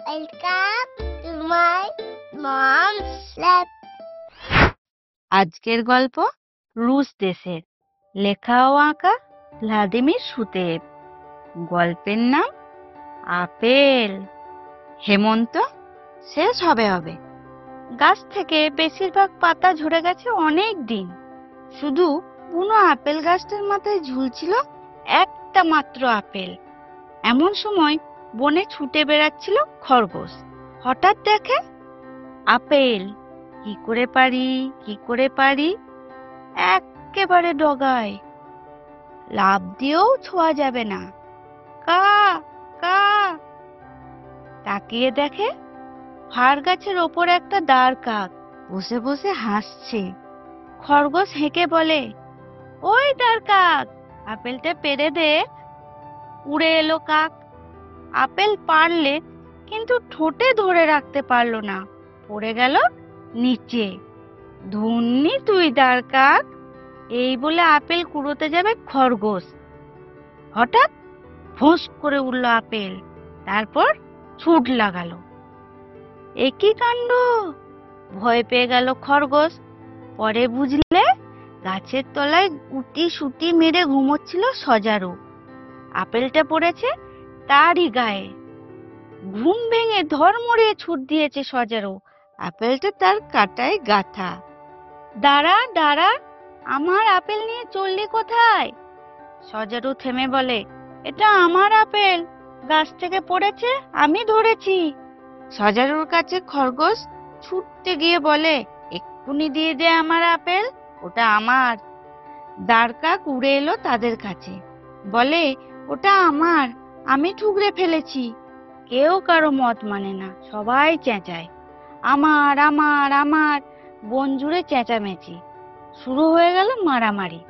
Welcome to my mom's lab. আজকের গল্প রুশ দেশের, লেখা ও আঁকা ভ্লাদিমির সুতেভ। গল্পের নাম আপেল। হেমন্ত শেষ হবে। গাছ থেকে বেশিরভাগ পাতা ঝরে গেছে অনেক দিন। শুধু বুনো আপেল গাছটার মাথায় ঝুলছিল একটা মাত্র আপেল। এমন সময় বনে ছুটে বেড়াচ্ছিল খরগোশ। হঠাৎ দেখে আপেল। কি করে পারি একেবারে ডগায়, লাফ দিয়েও ছোঁয়া যাবে না। কা কা তাকিয়ে দেখে ফার গাছের ওপর একটা দাঁড় কাক বসে বসে হাসছে। খরগোশ হেঁকে বলে, ওই দাঁড় কাক, আপেলটা পেড়ে দে। উড়ে এলো কাক। আপেল পারলে কিন্তু ঠোঁটে ধরে রাখতে পারলো না, পড়ে গেল নিচে। ধুন্নি তুই দাঁড় কাক, এই বলে আপেল কুড়োতে যাবে খরগোশ। হঠাৎ ফোঁস করে উঠল আপেল, তারপর ছুট লাগালো। একই কাণ্ড! ভয় পেয়ে গেল খরগোশ। পরে বুঝলে গাছের তলায় গুটি সুটি মেরে ঘুমোচ্ছিল সজারু। আপেলটা পড়েছে তারই গায়ে। ঘুম ভেঙে ধড়মড়িয়ে ছুট দিয়েছে সজারু। আপেলটা তার কাঁটায় গাঁথা। দাঁড়া, আমার আপেল নিয়ে চললি কোথায়? সজারু থেমে বলে, এটা আমার আপেল, গাছ থেকে পড়েছে, আমি ধরেছি। সজারুর কাছে খরগোশ ছুটতে গিয়ে বলে, এক্ষুনি দিয়ে দে আমার আপেল, ওটা আমার। দাঁড় কাক উড়ে এলো তাদের কাছে, বলে, ওটা আমার, আমি ঠুকরে ফেলেছি। কেউ কারো মত মানে না, সবাই চেঁচায়, আমার আমার আমার। বন জুড়ে চেঁচামেচি শুরু হয়ে গেল, মারামারি।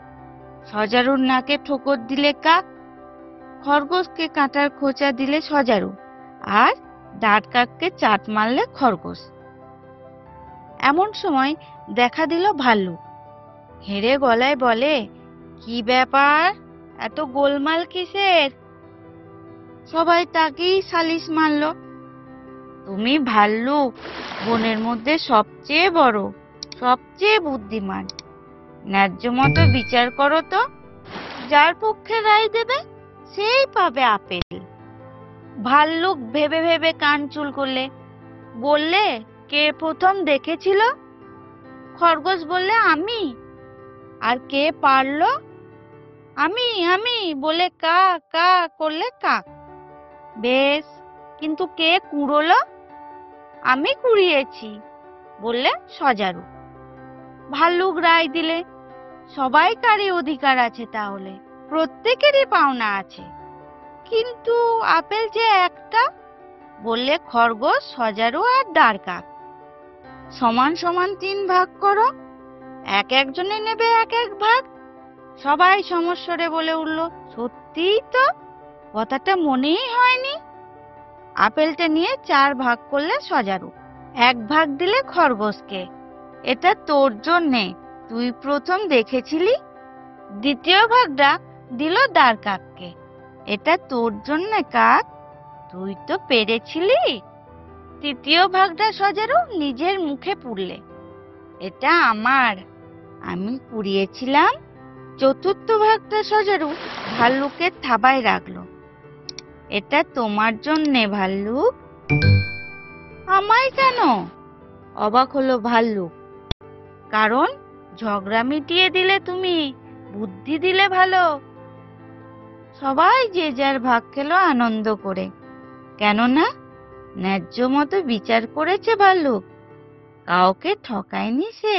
সজারুর নাকে ঠোকর দিলে কাক, খরগোশকে কাঁটার খোঁচা দিলে সজারু, আর দাঁড় কাককে চাট মারলে খরগোশ। এমন সময় দেখা দিল ভাল্লুক। হেরে গলায় বলে, কি ব্যাপার, এত গোলমাল কিসের? সবাই তাকেই সালিশ মারল। তুমি ভাল্লুক, বনের মধ্যে সবচেয়ে বড়, সবচেয়ে বুদ্ধিমান। ন্যায্য মতো বিচার করো তো, যার পক্ষে রায় দেবে সেই পাবে আপেল। ভাল্লুক ভেবে ভেবে কান চুল করলে, বললে, কে প্রথম দেখেছিল? খরগোশ বললে, আমি। আর কে পারলো? আমি বলে কা কা করলে কাক। বেশ, কিন্তু কে কুড়োলো? আমি কুড়িয়েছি বললে সজারু। ভাল্লুক রায় দিলে, সবাইকারই অধিকার আছে, তাহলে প্রত্যেকেরই পাওনা আছে। কিন্তু আপেল যে একটা, বললে খরগোশ, সজারু আর দাঁড় কাক। সমান সমান 3 ভাগ করো, এক একজনে নেবে এক এক ভাগ। সবাই সমস্বরে বলে উঠল, সত্যিই তো, কথাটা মনেই হয়নি। আপেলটা নিয়ে 4 ভাগ করলে সজারু, 1 ভাগ দিলে খরগোশকে। এটা তোর জন্যে, তুই প্রথম দেখেছিলি। দ্বিতীয় ভাগটা দিল দাঁড় কাককে। এটা তোর জন্যে কাক, তুই তো পেরেছিলি। তৃতীয় ভাগটা সজারু নিজের মুখে পুরলে। এটা আমার, আমি কুড়িয়েছিলাম। চতুর্থ ভাগটা সজারু ভাল্লুকের থাবায় রাখলো। এটা তোমার জন্যে ভাল্লুক। আমায় কেন? অবাক হলো ভাল্লুক। কারণ ঝগড়া মিটিয়ে দিলে তুমি, বুদ্ধি দিলে ভালো। সবাই যে যার ভাগ খেলো আনন্দ করে, কেননা ন্যায্য মতো বিচার করেছে ভাল্লুক, কাউকে ঠকায়নি সে।